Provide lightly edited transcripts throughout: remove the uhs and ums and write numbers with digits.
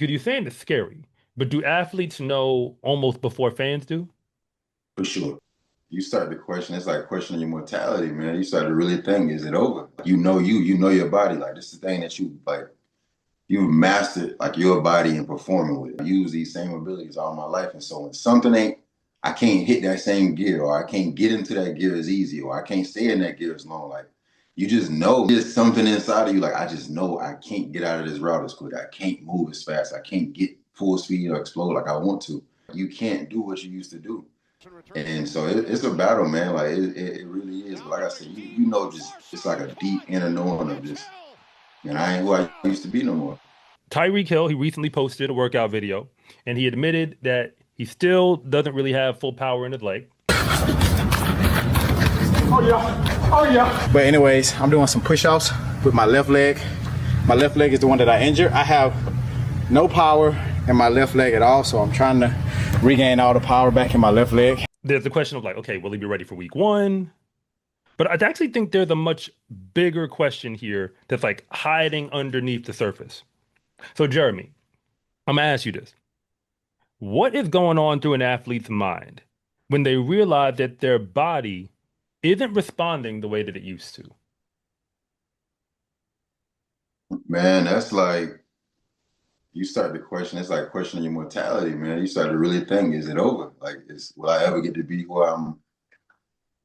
Good, you're saying it's scary, but do athletes know almost before fans do? For sure. You start to question, it's like questioning your mortality, man. You start to really think, is it over? You know your body. Like this is the thing that you've mastered like your body and performing with. I use these same abilities all my life. And so when something ain't, I can't hit that same gear, or I can't get into that gear as easy, or I can't stay in that gear as long. Like you just know there's something inside of you. Like I just know I can't get out of this route as quick. I can't move as fast. I can't get full speed or explode like I want to. You can't do what you used to do. And so it's a battle, man. Like it really is. But like I said, you know, just it's like a deep inner knowing of just, man, I ain't who I used to be no more. Tyreek Hill, he recently posted a workout video and he admitted that he still doesn't really have full power in his leg. Oh yeah. Oh yeah. But anyways, I'm doing some push-ups with my left leg. My left leg is the one that I injured. I have no power in my left leg at all, so I'm trying to regain all the power back in my left leg. There's the question of like, okay, will he be ready for week one? But I actually think there's a much bigger question here that's like hiding underneath the surface. So, Jeremy, I'm gonna ask you this. What is going on through an athlete's mind when they realize that their body isn't responding the way that it used to? Man, that's like you start to question, it's like questioning your mortality, man. You start to really think, is it over? Like, will I ever get to be who I'm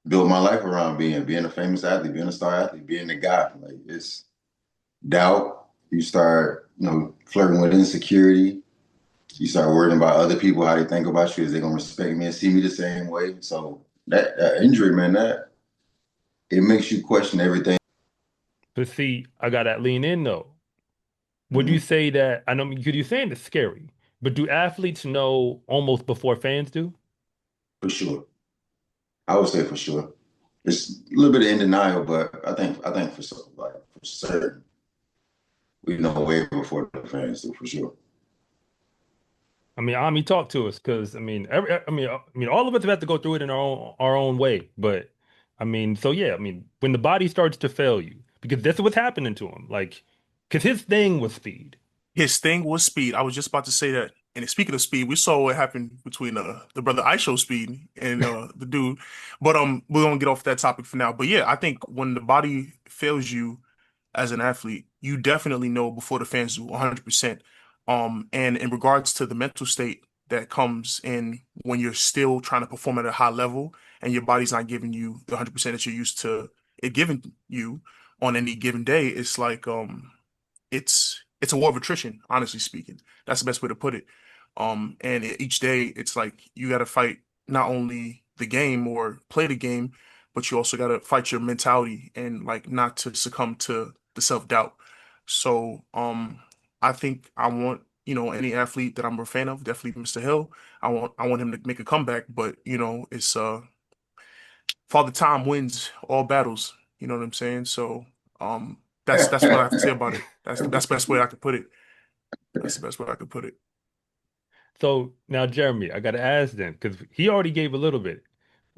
built my life around being a famous athlete, being a star athlete, being the guy? Like it's doubt. You start, flirting with insecurity. You start worrying about other people, how they think about you. Is they gonna respect me and see me the same way? So that injury, man, that it makes you question everything. But see, I got that lean in though. Would you Mhm. say that, I know you're saying it's scary, but do athletes know almost before fans do? For sure. I would say for sure. It's a little bit in denial, but I think for certain, we know way before the fans do for sure. I mean, Ami, talk to us because all of us have had to go through it in our own way. But I mean, so yeah, I mean, when the body starts to fail you, because this is what's happening to him, like, because his thing was speed. His thing was speed. I was just about to say that. And speaking of speed, we saw what happened between the brother I Show Speed and the dude. But we're gonna get off that topic for now. But yeah, I think when the body fails you as an athlete, you definitely know before the fans do 100%. And in regards to the mental state that comes in when you're still trying to perform at a high level and your body's not giving you the 100% that you're used to it giving you on any given day, it's like it's a war of attrition, honestly speaking. That's the best way to put it. And each day it's like you got to fight not only the game or play the game, but you also got to fight your mentality and like not to succumb to the self-doubt. So, I think I want, any athlete that I'm a fan of, definitely Mr. Hill. I want him to make a comeback, but it's Father Time wins all battles. You know what I'm saying? So, that's what I have to say about it. That's the best way I could put it. That's the best way I could put it. So now, Jeremy, I got to ask then, because he already gave a little bit.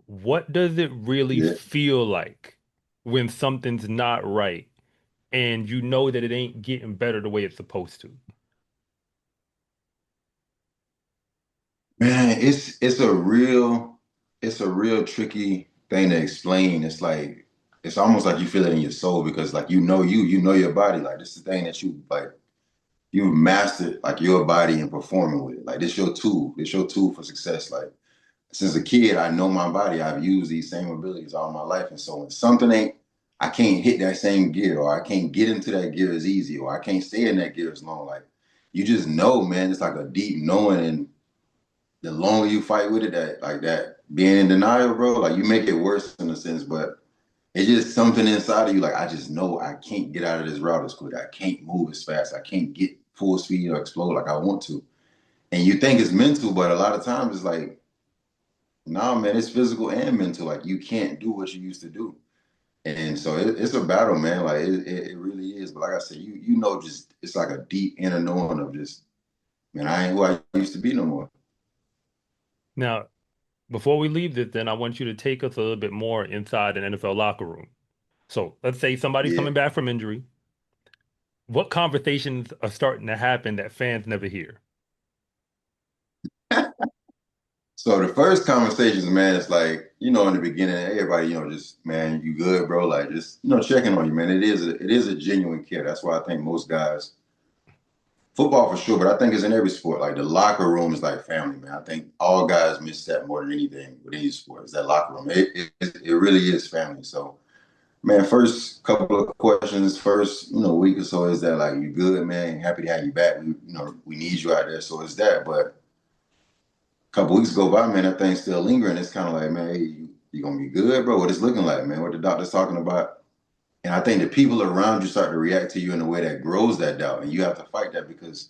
What does it really Yeah. feel like when something's not right and you know that it ain't getting better the way it's supposed to? Man, it's a real tricky thing to explain. It's like it's almost like you feel it in your soul because like you know your body. Like this is the thing that you've mastered like your body and performing with it. Like this your tool. It's your tool for success. Like since a kid, I know my body. I've used these same abilities all my life. And so when something ain't, I can't hit that same gear, or I can't get into that gear as easy, or I can't stay in that gear as long. Like you just know, man. It's like a deep knowing, and the longer you fight with it, that being in denial, bro, like you make it worse in a sense, but it's just something inside of you. Like I just know I can't get out of this route as quick. I can't move as fast. I can't get full speed or explode like I want to. And you think it's mental, but a lot of times it's like, nah, man, it's physical and mental. Like you can't do what you used to do. And so it's a battle, man. Like it really is. But like I said, you know, just it's like a deep inner knowing of just, man, I ain't who I used to be no more. Now, before we leave this, then I want you to take us a little bit more inside an NFL locker room. So let's say somebody's Yeah. coming back from injury. what conversations are starting to happen that fans never hear? So the first conversations, man, it's like, in the beginning, everybody, just, man, you good, bro? Like, just, checking on you, man. It is a genuine care. That's why I think most guys, football for sure, but I think it's in every sport. Like the locker room is like family, man. I think all guys miss that more than anything with any sport. Is that locker room? It really is family. So, man, first couple of questions, first, week or so is that like you good, man? Happy to have you back. We need you out there. So it's that. But a couple weeks go by, man, that thing's still lingering. It's kind of like, man, hey, you gonna be good, bro? What it's looking like, man? What the doctor's talking about? And I think the people around you start to react to you in a way that grows that doubt, and you have to fight that because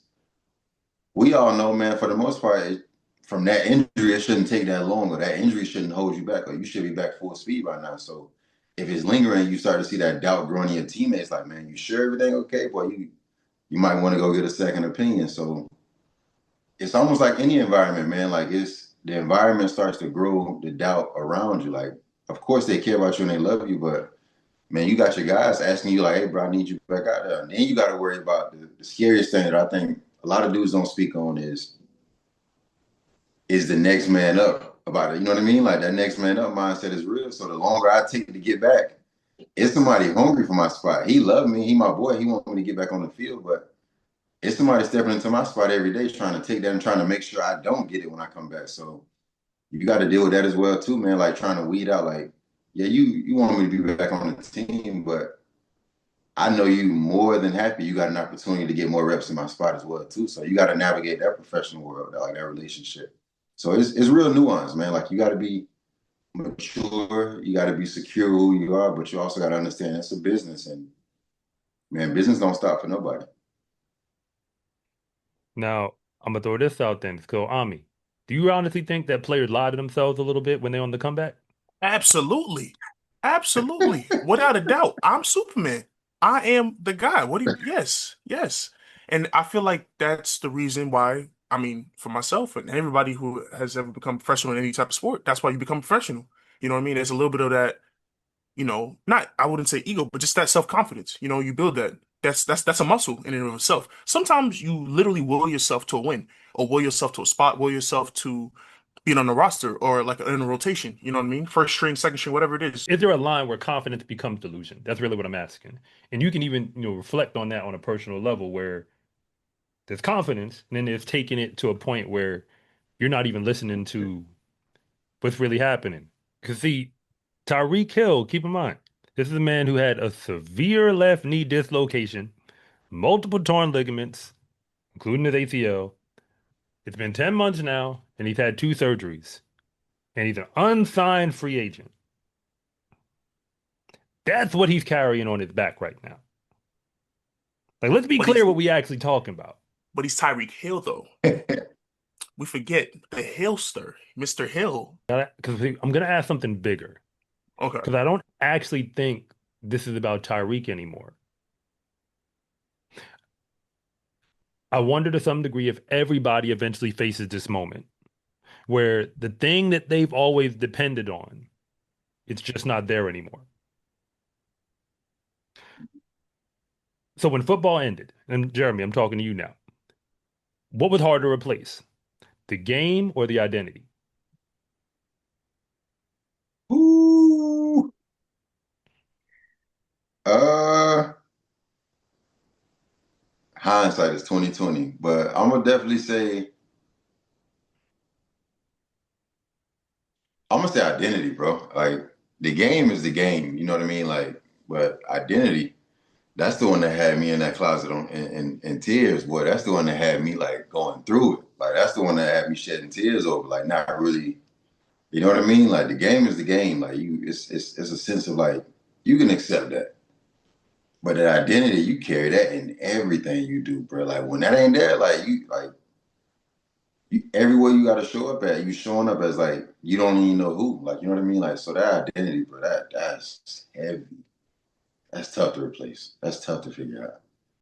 we all know, man, for the most part, from that injury, it shouldn't take that long, or that injury shouldn't hold you back, or you should be back full speed by now. So if it's lingering, you start to see that doubt growing in your teammates. Like, man, you sure everything okay? Boy, you might want to go get a second opinion. So it's almost like any environment, man. Like it's the environment starts to grow the doubt around you. Like, of course they care about you and they love you, but man, you got your guys asking you like, "Hey, bro, I need you back out there." And then you got to worry about the scariest thing that I think a lot of dudes don't speak on is the next man up about it. You know what I mean? Like that next man up mindset is real. So the longer I take to get back, it's somebody hungry for my spot. He loved me. He my boy. He want me to get back on the field, but it's somebody stepping into my spot every day trying to take that and trying to make sure I don't get it when I come back. So you got to deal with that as well too, man. Like trying to weed out like, yeah, you want me to be back on the team, but I know you more than happy. You got an opportunity to get more reps in my spot as well too. So you got to navigate that professional world, like that relationship. So it's real nuance, man. Like you got to be mature, you got to be secure who you are, but you also got to understand it's a business, and man, business don't stop for nobody. Now, I'm gonna throw this out then. Let's go, Ami. Do you honestly think that players lie to themselves a little bit when they're on the comeback? Absolutely. Absolutely. Without a doubt. I'm Superman. I am the guy. What do you, yes, yes. And I feel like that's the reason why, I mean, for myself and everybody who has ever become professional in any type of sport, that's why you become professional. You know what I mean? There's a little bit of that, not, I wouldn't say ego, but just that self-confidence. You build that. That's a muscle in and of itself. Sometimes you literally will yourself to a win, or will yourself to a spot, will yourself to being on the roster or like in a rotation. You know what I mean? First string, second string, whatever it is. Is there a line where confidence becomes delusion? That's really what I'm asking. And you can even, reflect on that on a personal level where there's confidence, and then there's taking it to a point where you're not even listening to what's really happening. Because see, Tyreek Hill, keep in mind, this is a man who had a severe left knee dislocation, multiple torn ligaments, including his ACL. It's been 10 months now, and he's had two surgeries, and he's an unsigned free agent. That's what he's carrying on his back right now. Like, let's be But clear he's what we actually talking about. but he's Tyreek Hill though. We forget the Hillster, Mr. Hill. Because I'm gonna ask something bigger. Okay. Because I don't actually think this is about Tyreek anymore. I wonder to some degree if everybody eventually faces this moment where the thing that they've always depended on, it's just not there anymore. So when football ended, and Jeremy, I'm talking to you now, what was hard to replace? The game or the identity? Ooh, uh, hindsight is 2020, but I'm gonna definitely say identity, bro. Like the game is the game, you know what I mean? Like, but identity, that's the one that had me in that closet in tears, boy. That's the one that had me like going through it. Like that's the one that had me shedding tears over, like not really, you know what I mean? Like the game is the game. Like it's a sense of like you can accept that. But that identity, you carry that in everything you do, bro. Like when that ain't there, everywhere you got to show up at, you showing up as like you don't even know who. Like you know what I mean? Like so that identity, bro. That's heavy. That's tough to replace. That's tough to figure out.